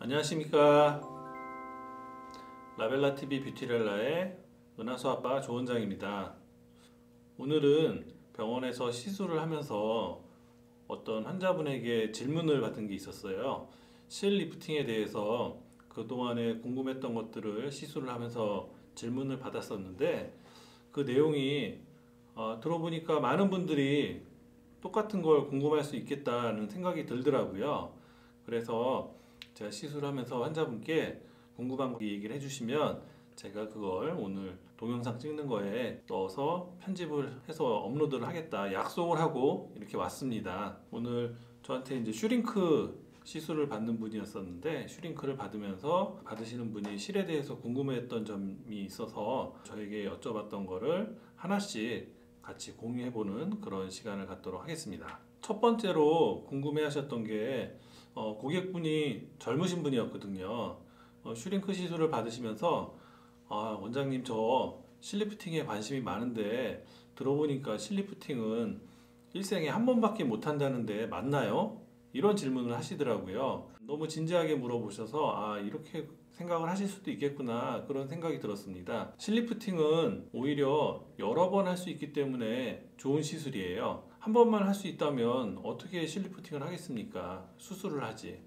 안녕하십니까. 라벨라TV 뷰티렐라의 은하수 아빠 조원장입니다. 오늘은 병원에서 시술을 하면서 어떤 환자분에게 질문을 받은 게 있었어요. 실 리프팅에 대해서 그동안에 궁금했던 것들을 시술을 하면서 질문을 받았었는데, 그 내용이 들어보니까 많은 분들이 똑같은 걸 궁금할 수 있겠다는 생각이 들더라고요. 그래서 제가 시술하면서 환자분께 궁금한 거 얘기를 해주시면 제가 그걸 오늘 동영상 찍는 거에 넣어서 편집을 해서 업로드를 하겠다 약속을 하고 이렇게 왔습니다. 오늘 저한테 이제 슈링크 시술을 받는 분이었었는데, 슈링크를 받으면서 받으시는 분이 실에 대해서 궁금해했던 점이 있어서 저에게 여쭤봤던 거를 하나씩 같이 공유해보는 그런 시간을 갖도록 하겠습니다. 첫 번째로 궁금해하셨던 게 고객분이 젊으신 분이었거든요. 슈링크 시술을 받으시면서 원장님, 저 실리프팅에 관심이 많은데 들어보니까 실리프팅은 일생에 한 번밖에 못 한다는데 맞나요? 이런 질문을 하시더라고요. 너무 진지하게 물어보셔서 이렇게 생각을 하실 수도 있겠구나, 그런 생각이 들었습니다. 실리프팅은 오히려 여러 번 할 수 있기 때문에 좋은 시술이에요. 한 번만 할 수 있다면 어떻게 실리프팅을 하겠습니까? 수술을 하지.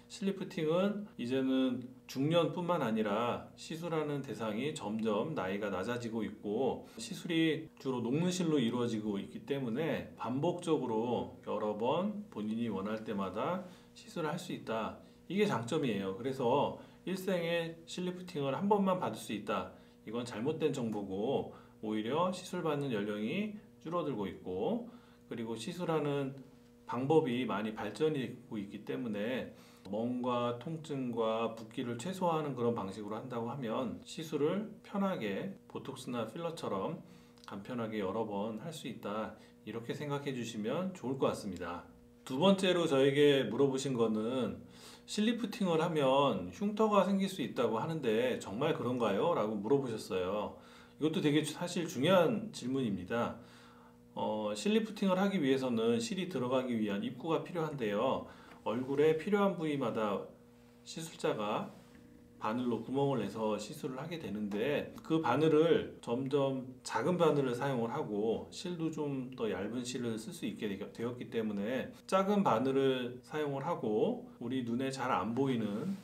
실리프팅은 이제는 중년뿐만 아니라 시술하는 대상이 점점 나이가 낮아지고 있고, 시술이 주로 녹는 실로 이루어지고 있기 때문에 반복적으로 여러 번 본인이 원할 때마다 시술을 할 수 있다. 이게 장점이에요. 그래서 일생에 실리프팅을 한 번만 받을 수 있다, 이건 잘못된 정보고, 오히려 시술받는 연령이 줄어들고 있고, 그리고 시술하는 방법이 많이 발전되고 있기 때문에 멍과 통증과 붓기를 최소화하는 그런 방식으로 한다고 하면 시술을 편하게 보톡스나 필러처럼 간편하게 여러 번 할 수 있다, 이렇게 생각해 주시면 좋을 것 같습니다. 두 번째로 저에게 물어보신 거는 실리프팅을 하면 흉터가 생길 수 있다고 하는데 정말 그런가요? 라고 물어보셨어요. 이것도 되게 사실 중요한 질문입니다. 실리프팅을 하기 위해서는 실이 들어가기 위한 입구가 필요한데요. 얼굴에 필요한 부위마다 시술자가 바늘로 구멍을 내서 시술을 하게 되는데, 그 바늘을 점점 작은 바늘을 사용을 하고 실도 좀 더 얇은 실을 쓸 수 있게 되었기 때문에 작은 바늘을 사용을 하고 우리 눈에 잘 안 보이는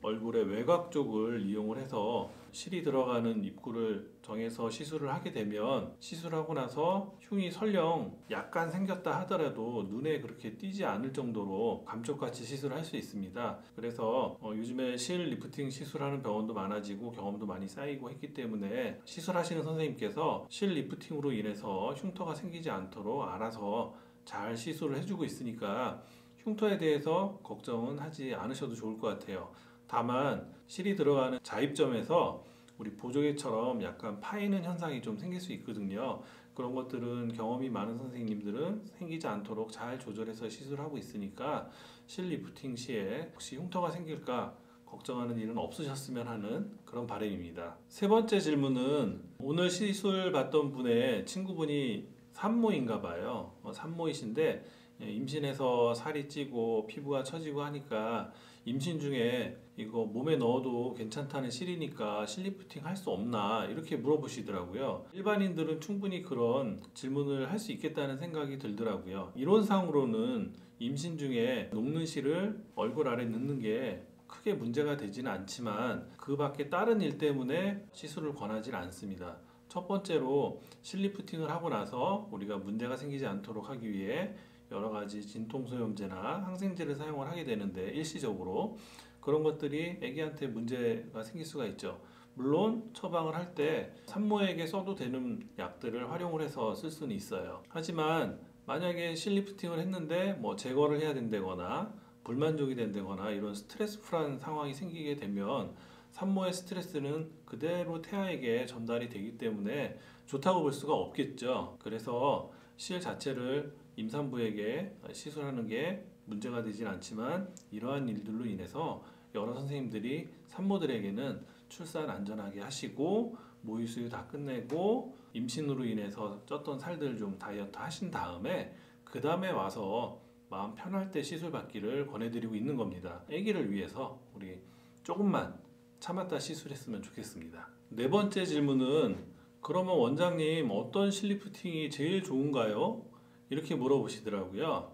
얼굴의 외곽 쪽을 이용을 해서 실이 들어가는 입구를 정해서 시술을 하게 되면, 시술하고 나서 흉이 설령 약간 생겼다 하더라도 눈에 그렇게 띄지 않을 정도로 감쪽같이 시술을 할 수 있습니다. 그래서 요즘에 실 리프팅 시술하는 병원도 많아지고 경험도 많이 쌓이고 했기 때문에 시술하시는 선생님께서 실 리프팅으로 인해서 흉터가 생기지 않도록 알아서 잘 시술을 해주고 있으니까 흉터에 대해서 걱정은 하지 않으셔도 좋을 것 같아요. 다만 실이 들어가는 자입점에서 우리 보조개처럼 약간 파이는 현상이 좀 생길 수 있거든요. 그런 것들은 경험이 많은 선생님들은 생기지 않도록 잘 조절해서 시술하고 있으니까 실 리프팅 시에 혹시 흉터가 생길까 걱정하는 일은 없으셨으면 하는 그런 바람입니다. 세 번째 질문은 오늘 시술 받던 분의 친구분이 산모인가 봐요. 산모이신데 임신해서 살이 찌고 피부가 처지고 하니까 임신 중에 이거 몸에 넣어도 괜찮다는 실이니까 실리프팅 할 수 없나, 이렇게 물어보시더라고요. 일반인들은 충분히 그런 질문을 할 수 있겠다는 생각이 들더라고요. 이론상으로는 임신 중에 녹는 실을 얼굴 아래 넣는 게 크게 문제가 되지는 않지만 그 밖에 다른 일 때문에 시술을 권하지 않습니다. 첫 번째로 실리프팅을 하고 나서 우리가 문제가 생기지 않도록 하기 위해 여러 가지 진통소염제나 항생제를 사용을 하게 되는데, 일시적으로 그런 것들이 아기한테 문제가 생길 수가 있죠. 물론 처방을 할 때 산모에게 써도 되는 약들을 활용을 해서 쓸 수는 있어요. 하지만 만약에 실리프팅을 했는데 제거를 해야 된다거나 불만족이 된다거나 이런 스트레스풀한 상황이 생기게 되면 산모의 스트레스는 그대로 태아에게 전달이 되기 때문에 좋다고 볼 수가 없겠죠. 그래서 실 자체를 임산부에게 시술하는 게 문제가 되진 않지만, 이러한 일들로 인해서 여러 선생님들이 산모들에게는 출산 안전하게 하시고 모유수유 다 끝내고 임신으로 인해서 쪘던 살들 좀 다이어트 하신 다음에 그 다음에 와서 마음 편할 때 시술 받기를 권해드리고 있는 겁니다. 아기를 위해서 우리 조금만 참았다 시술했으면 좋겠습니다. 네 번째 질문은 그러면 원장님 어떤 실리프팅이 제일 좋은가요? 이렇게 물어보시더라고요.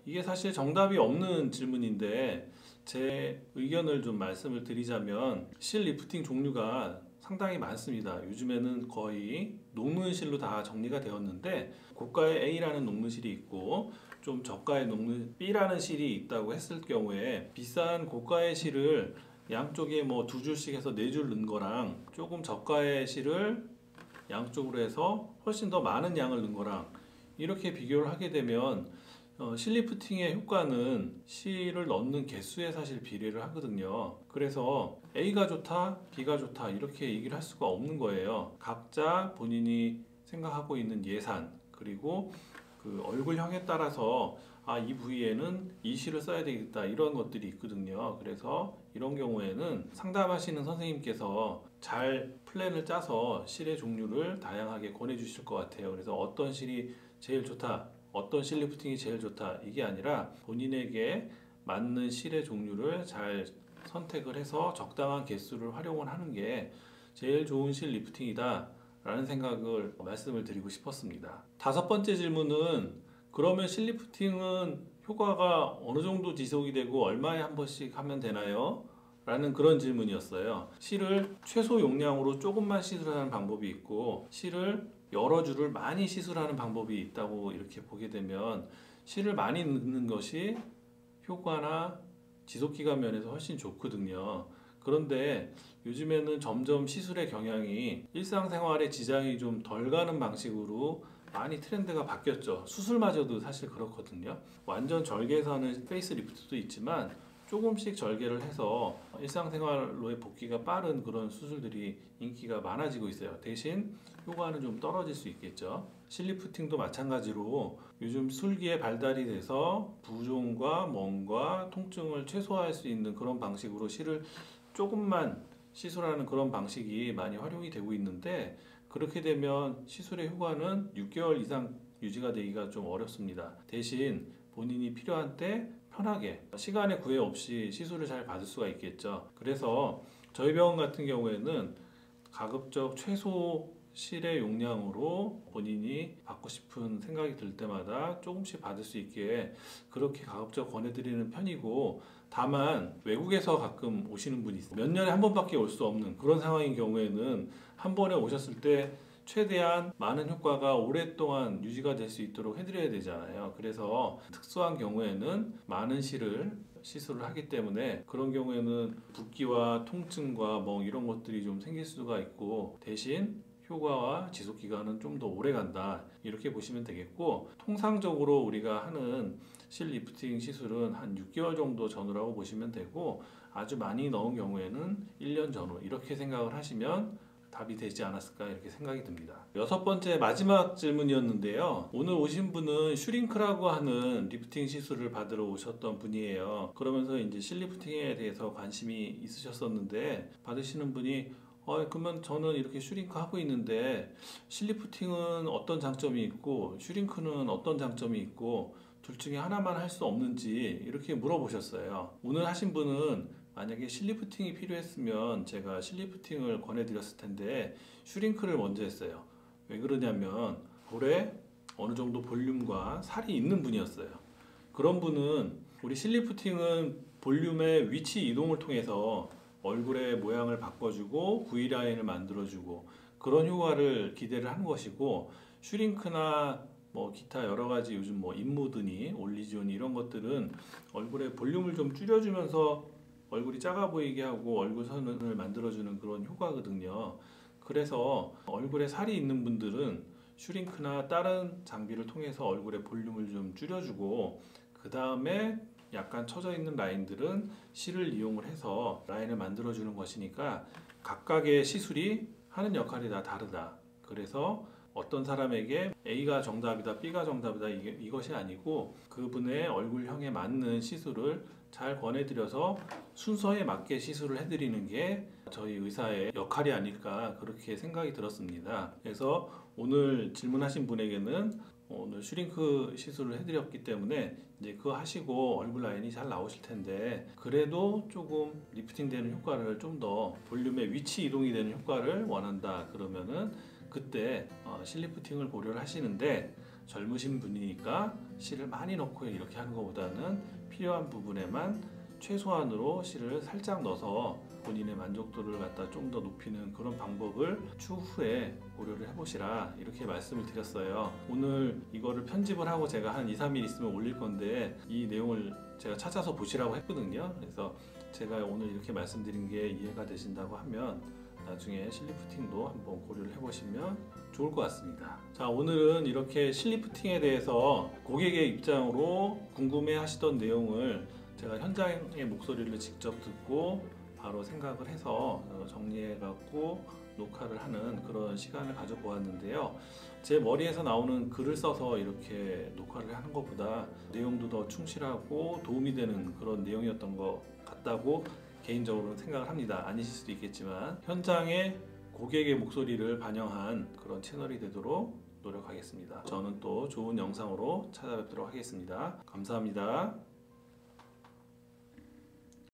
이게 사실 정답이 없는 질문인데 제 의견을 좀 말씀을 드리자면 실 리프팅 종류가 상당히 많습니다. 요즘에는 거의 녹는 실로 다 정리가 되었는데 고가의 A라는 녹는 실이 있고 좀 저가의 녹는 B라는 실이 있다고 했을 경우에 비싼 고가의 실을 양쪽에 뭐 두 줄씩 해서 네 줄 넣은 거랑 조금 저가의 실을 양쪽으로 해서 훨씬 더 많은 양을 넣은 거랑 이렇게 비교를 하게 되면 실리프팅의 효과는 실을 넣는 개수에 사실 비례를 하거든요. 그래서 A가 좋다, B가 좋다 이렇게 얘기를 할 수가 없는 거예요. 각자 본인이 생각하고 있는 예산 그리고 그 얼굴형에 따라서 이 부위에는 이 실을 써야 되겠다 이런 것들이 있거든요. 그래서 이런 경우에는 상담하시는 선생님께서 잘 플랜을 짜서 실의 종류를 다양하게 권해 주실 것 같아요. 그래서 어떤 실이 제일 좋다, 어떤 실 리프팅이 제일 좋다 이게 아니라 본인에게 맞는 실의 종류를 잘 선택을 해서 적당한 개수를 활용을 하는 게 제일 좋은 실 리프팅이다 라는 생각을 말씀을 드리고 싶었습니다. 다섯 번째 질문은 그러면 실 리프팅은 효과가 어느 정도 지속이 되고 얼마에 한 번씩 하면 되나요? 라는 그런 질문이었어요. 실을 최소 용량으로 조금만 시술하는 방법이 있고 실을 여러 줄을 많이 시술하는 방법이 있다고 이렇게 보게 되면 실을 많이 넣는 것이 효과나 지속기간 면에서 훨씬 좋거든요. 그런데 요즘에는 점점 시술의 경향이 일상생활에 지장이 좀 덜 가는 방식으로 많이 트렌드가 바뀌었죠. 수술마저도 사실 그렇거든요. 완전 절개해서 하는 페이스리프트도 있지만 조금씩 절개를 해서 일상생활로의 복귀가 빠른 그런 수술들이 인기가 많아지고 있어요. 대신 효과는 좀 떨어질 수 있겠죠. 실리프팅도 마찬가지로 요즘 술기에 발달이 돼서 부종과 멍과 통증을 최소화할 수 있는 그런 방식으로 실을 조금만 시술하는 그런 방식이 많이 활용이 되고 있는데 그렇게 되면 시술의 효과는 6개월 이상 유지가 되기가 좀 어렵습니다. 대신 본인이 필요한 때 편하게 시간에 구애 없이 시술을 잘 받을 수가 있겠죠. 그래서 저희 병원 같은 경우에는 가급적 최소 실의 용량으로 본인이 받고 싶은 생각이 들 때마다 조금씩 받을 수 있게 그렇게 가급적 권해드리는 편이고 다만 외국에서 가끔 오시는 분이 있어요. 몇 년에 한 번밖에 올 수 없는 그런 상황인 경우에는 한 번에 오셨을 때 최대한 많은 효과가 오랫동안 유지가 될 수 있도록 해드려야 되잖아요. 그래서 특수한 경우에는 많은 실을 시술을 하기 때문에 그런 경우에는 붓기와 통증과 멍 이런 것들이 좀 생길 수가 있고 대신 효과와 지속 기간은 좀 더 오래 간다 이렇게 보시면 되겠고 통상적으로 우리가 하는 실 리프팅 시술은 한 6개월 정도 전후라고 보시면 되고 아주 많이 넣은 경우에는 1년 전후 이렇게 생각을 하시면 답이 되지 않았을까 이렇게 생각이 듭니다. 여섯 번째 마지막 질문이었는데요. 오늘 오신 분은 슈링크라고 하는 리프팅 시술을 받으러 오셨던 분이에요. 그러면서 이제 실 리프팅에 대해서 관심이 있으셨었는데 받으시는 분이 그러면 저는 이렇게 슈링크 하고 있는데 실리프팅은 어떤 장점이 있고 슈링크는 어떤 장점이 있고 둘 중에 하나만 할 수 없는지 이렇게 물어보셨어요. 오늘 하신 분은 만약에 실리프팅이 필요했으면 제가 실리프팅을 권해드렸을 텐데 슈링크를 먼저 했어요. 왜 그러냐면 볼에 어느 정도 볼륨과 살이 있는 분이었어요. 그런 분은 우리 실리프팅은 볼륨의 위치 이동을 통해서 얼굴의 모양을 바꿔주고 V라인을 만들어주고 그런 효과를 기대를 하는 것이고 슈링크나 뭐 기타 여러 가지 요즘 뭐 인모드니 올리지오니 이런 것들은 얼굴의 볼륨을 좀 줄여주면서 얼굴이 작아 보이게 하고 얼굴 선을 만들어주는 그런 효과거든요. 그래서 얼굴에 살이 있는 분들은 슈링크나 다른 장비를 통해서 얼굴의 볼륨을 좀 줄여주고 그 다음에 약간 처져 있는 라인들은 실을 이용을 해서 라인을 만들어주는 것이니까 각각의 시술이 하는 역할이 다 다르다. 그래서 어떤 사람에게 A가 정답이다, B가 정답이다 이것이 아니고 그분의 얼굴형에 맞는 시술을 잘 권해드려서 순서에 맞게 시술을 해드리는 게 저희 의사의 역할이 아닐까 그렇게 생각이 들었습니다. 그래서 오늘 질문하신 분에게는 오늘 슈링크 시술을 해드렸기 때문에 이제 그거 하시고 얼굴 라인이 잘 나오실 텐데, 그래도 조금 리프팅 되는 효과를, 좀 더 볼륨의 위치 이동이 되는 효과를 원한다 그러면은 그때 실리프팅을 고려를 하시는데, 젊으신 분이니까 실을 많이 넣고 이렇게 하는 것보다는 필요한 부분에만 최소한으로 실을 살짝 넣어서 본인의 만족도를 갖다 좀 더 높이는 그런 방법을 추후에 고려를 해보시라, 이렇게 말씀을 드렸어요. 오늘 이거를 편집을 하고 제가 한 2, 3일 있으면 올릴 건데, 이 내용을 제가 찾아서 보시라고 했거든요. 그래서 제가 오늘 이렇게 말씀드린 게 이해가 되신다고 하면 나중에 실리프팅도 한번 고려를 해보시면 좋을 것 같습니다. 자, 오늘은 이렇게 실리프팅에 대해서 고객의 입장으로 궁금해 하시던 내용을 제가 현장의 목소리를 직접 듣고 바로 생각을 해서 정리해 갖고 녹화를 하는 그런 시간을 가져보았는데요. 제 머리에서 나오는 글을 써서 이렇게 녹화를 하는 것보다 내용도 더 충실하고 도움이 되는 그런 내용이었던 것 같다고 개인적으로는 생각을 합니다. 아니실 수도 있겠지만 현장의 고객의 목소리를 반영한 그런 채널이 되도록 노력하겠습니다. 저는 또 좋은 영상으로 찾아뵙도록 하겠습니다. 감사합니다.